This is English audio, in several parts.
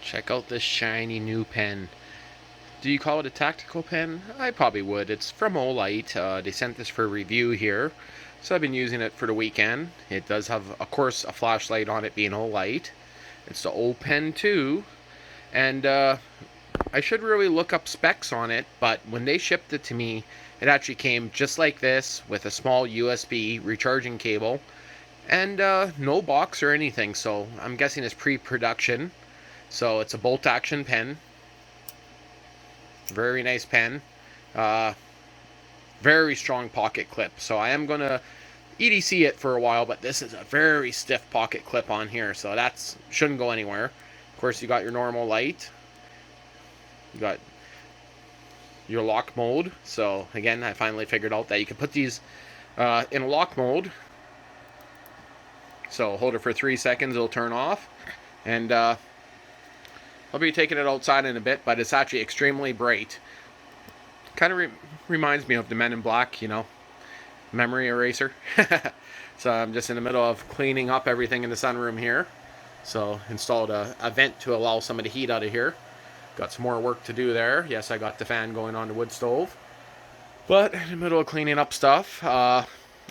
Check out this shiny new pen. Do you call it a tactical pen? I probably would. It's from Olight. They sent this for review here. So I've been using it for the weekend. It does have, of course, a flashlight on it being Olight. It's the OPEN 2. And I should really look up specs on it, but when they shipped it to me, it actually came just like this with a small USB recharging cable and no box or anything. So I'm guessing it's pre-production. So it's a bolt action pen. Very nice pen. Very strong pocket clip. So I am going to EDC it for a while, but this is a very stiff pocket clip on here. So that shouldn't go anywhere. Of course, you got your normal light. You got your lock mode. So again, I finally figured out that you can put these in lock mode. So hold it for 3 seconds, it'll turn off. And I'll be taking it outside in a bit, but it's actually extremely bright. Kind of reminds me of the Men in Black, you know, memory eraser. So I'm just in the middle of cleaning up everything in the sunroom here. So installed a vent to allow some of the heat out of here. Got some more work to do there. Yes, I got the fan going on the wood stove. But in the middle of cleaning up stuff, I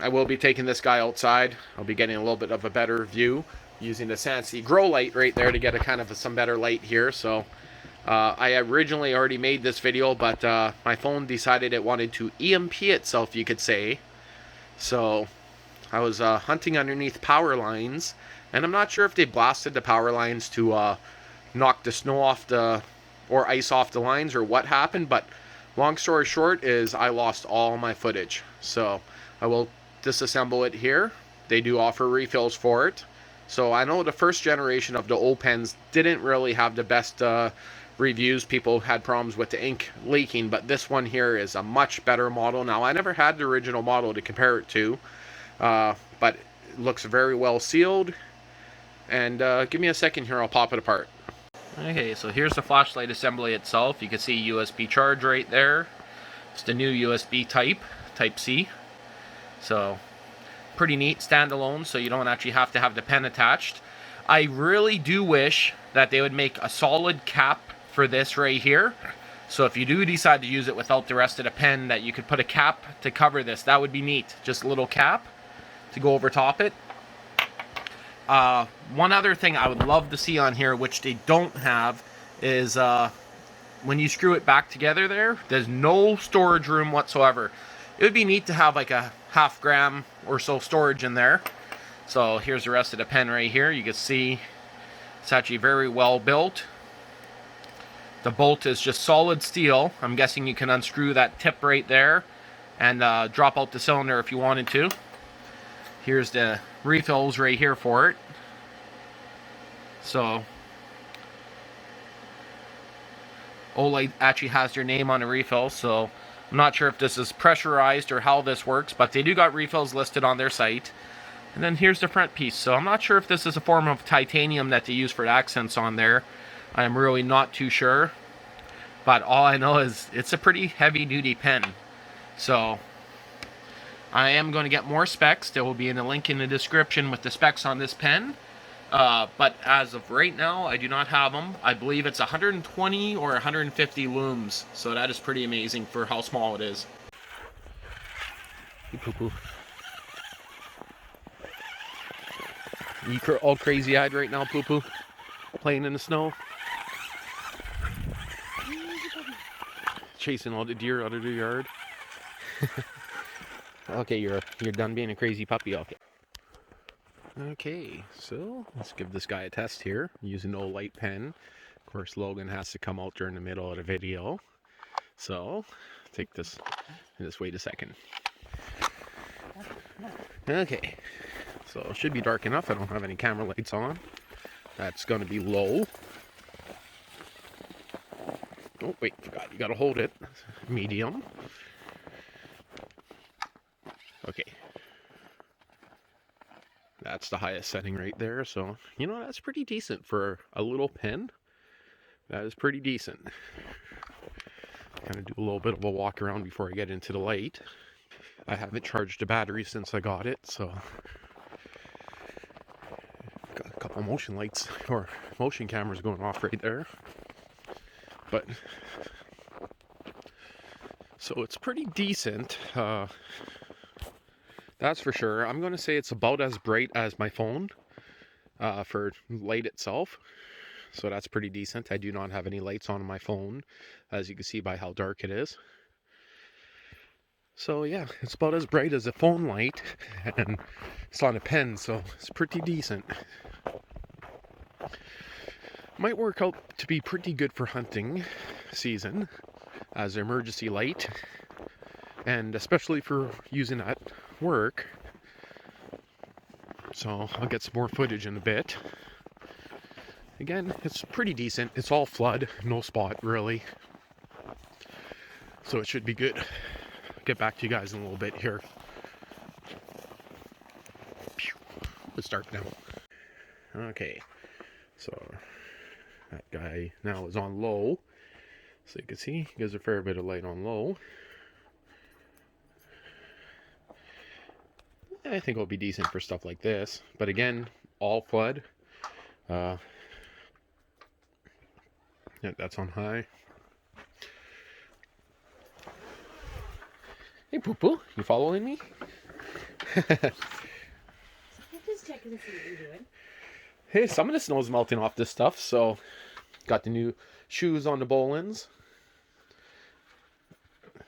will be taking this guy outside. I'll be getting a little bit of a better view using the Sansi grow light right there to get a kind of some better light here. So I originally already made this video, but my phone decided it wanted to EMP itself, you could say. So I was hunting underneath power lines, and I'm not sure if they blasted the power lines to knock the snow off the or ice off the lines or what happened, but long story short is I lost all my footage. So I will disassemble it here. They do offer refills for it. So I know the first generation of the OPENs didn't really have the best reviews. People had problems with the ink leaking, but this one here is a much better model. Now, I never had the original model to compare it to, but it looks very well sealed. And give me a second here, I'll pop it apart. Okay, so here's the flashlight assembly itself. You can see USB charge right there. It's the new USB Type C. So pretty neat, standalone, so you don't actually have to have the pen attached. I really do wish that they would make a solid cap for this right here. So if you do decide to use it without the rest of the pen, that you could put a cap to cover this. That would be neat. Just a little cap to go over top it. One other thing I would love to see on here, which they don't have, is when you screw it back together there's no storage room whatsoever. It would be neat to have like a ½ gram or so storage in there. So here's the rest of the pen right here. You can see it's actually very well built. The bolt is just solid steel. I'm guessing you can unscrew that tip right there and drop out the cylinder if you wanted to. Here's the refills right here for it. So Olight actually has their name on the refill, so I'm not sure if this is pressurized or how this works, but they do got refills listed on their site. And then here's the front piece. So I'm not sure if this is a form of titanium that they use for accents on there. I'm really not too sure. But all I know is it's a pretty heavy-duty pen. So I am going to get more specs. There will be a link in the description with the specs on this pen. But as of right now, I do not have them. I believe it's 120 or 150 lums. So that is pretty amazing for how small it is. You poo-poo. You all crazy-eyed right now, poo-poo? Playing in the snow? Chasing all the deer out of the yard? Okay, you're done being a crazy puppy. Okay, so let's give this guy a test here using the Olight pen. Of course, Logan has to come out during the middle of the video. So, take this and just wait a second. Okay, so it should be dark enough. I don't have any camera lights on. That's going to be low. Oh, wait, forgot. You got to hold it. Medium. Okay. That's the highest setting right there. So, you know, that's pretty decent for a little pen. That is pretty decent. Kind of do a little bit of a walk around before I get into the light. I haven't charged the battery since I got it, so got a couple motion lights or motion cameras going off right there. But so it's pretty decent, that's for sure. I'm going to say it's about as bright as my phone for light itself. So that's pretty decent. I do not have any lights on my phone, as you can see by how dark it is. So yeah, it's about as bright as a phone light, and it's on a pen, so it's pretty decent. Might work out to be pretty good for hunting season as an emergency light, and especially for using at work. So I'll get some more footage in a bit. Again, it's pretty decent. It's all flood, no spot really. So it should be good. I'll get back to you guys in a little bit here. Let's start now. Okay, so that guy now is on low. So you can see, he gives a fair bit of light on low. I think it'll be decent for stuff like this. But again, all flood. Yeah, that's on high. Hey, Poo Poo, you following me? Just checking to see what you're doing. Hey, some of the snow's melting off this stuff, so got the new shoes on the Bolins.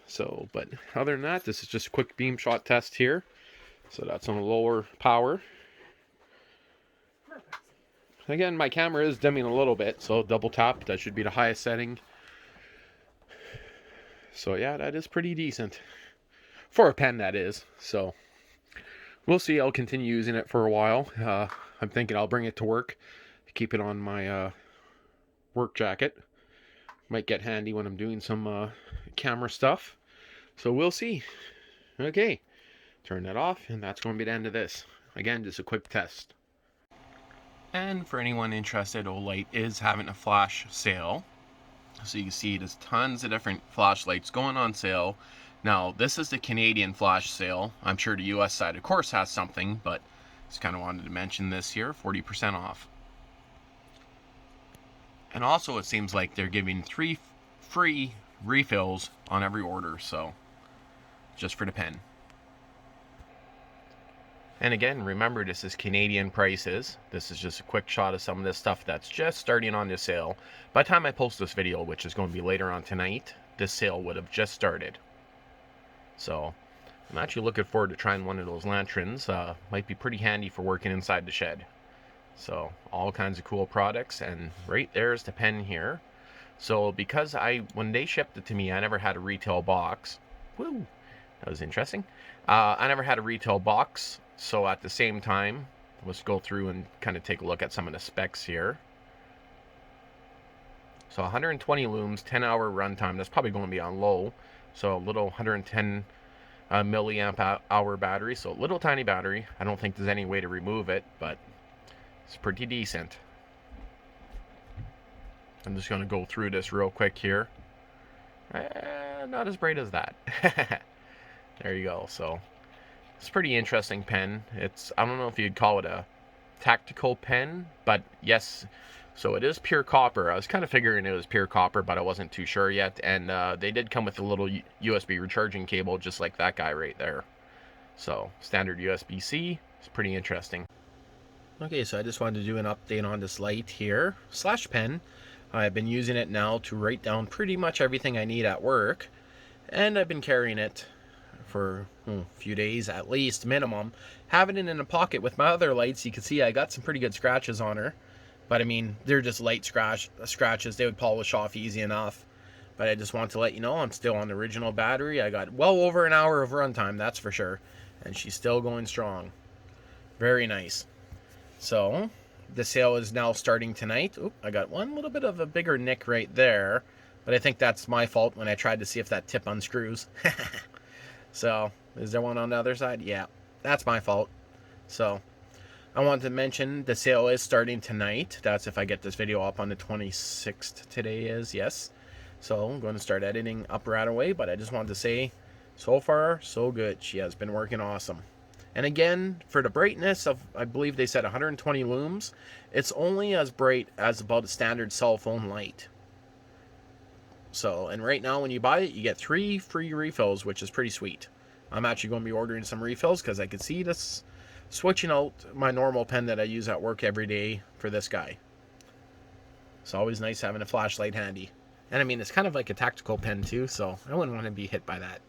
So, but other than that, this is just a quick beam shot test here. So that's on a lower power. Again, my camera is dimming a little bit, so double tap, that should be the highest setting. So yeah, that is pretty decent. For a pen, that is. So we'll see, I'll continue using it for a while. I'm thinking I'll bring it to work, keep it on my work jacket. Might get handy when I'm doing some camera stuff. So we'll see. Okay, turn that off, and that's going to be the end of this. Again, just a quick test. And for anyone interested, Olight is having a flash sale. So you can see there's tons of different flashlights going on sale. Now, this is the Canadian flash sale. I'm sure the US side, of course, has something, but just kind of wanted to mention this here, 40% off. And also, it seems like they're giving 3 free refills on every order, so just for the pen. And again, remember, this is Canadian prices. This is just a quick shot of some of this stuff that's just starting on this sale. By the time I post this video, which is going to be later on tonight, this sale would have just started. So I'm actually looking forward to trying one of those lanterns. Might be pretty handy for working inside the shed. So all kinds of cool products, and right there's the pen here. So because when they shipped it to me, I never had a retail box. Woo, that was interesting. I never had a retail box. So at the same time, let's go through and kind of take a look at some of the specs here. So 120 looms, 10-hour runtime. That's probably going to be on low. So a little 110 milliamp hour battery. So a little tiny battery. I don't think there's any way to remove it, but it's pretty decent. I'm just going to go through this real quick here. Not as bright as that. There you go. So it's a pretty interesting pen. I don't know if you'd call it a tactical pen, but yes. So it is pure copper. I was kind of figuring it was pure copper, but I wasn't too sure yet. And they did come with a little USB recharging cable, just like that guy right there. So standard USB-C. It's pretty interesting. Okay, so I just wanted to do an update on this light here, slash pen. I've been using it now to write down pretty much everything I need at work. And I've been carrying it for a few days at least, minimum. Having it in a pocket with my other lights, you can see I got some pretty good scratches on her. But I mean, they're just light scratches. They would polish off easy enough. But I just want to let you know I'm still on the original battery. I got well over an hour of runtime, that's for sure. And she's still going strong. Very nice. So the sale is now starting tonight. Oop, I got one little bit of a bigger nick right there. But I think that's my fault when I tried to see if that tip unscrews. So, is there one on the other side? Yeah, that's my fault. So, I wanted to mention the sale is starting tonight. That's if I get this video up on the 26th today is, yes. So, I'm going to start editing up right away, but I just wanted to say, so far, so good. She has been working awesome. And again, for the brightness of, I believe they said 120 lums, it's only as bright as about a standard cell phone light. So, and right now when you buy it, you get 3 free refills, which is pretty sweet. I'm actually going to be ordering some refills because I could see this switching out my normal pen that I use at work every day for this guy. It's always nice having a flashlight handy. And I mean, it's kind of like a tactical pen too, so I wouldn't want to be hit by that.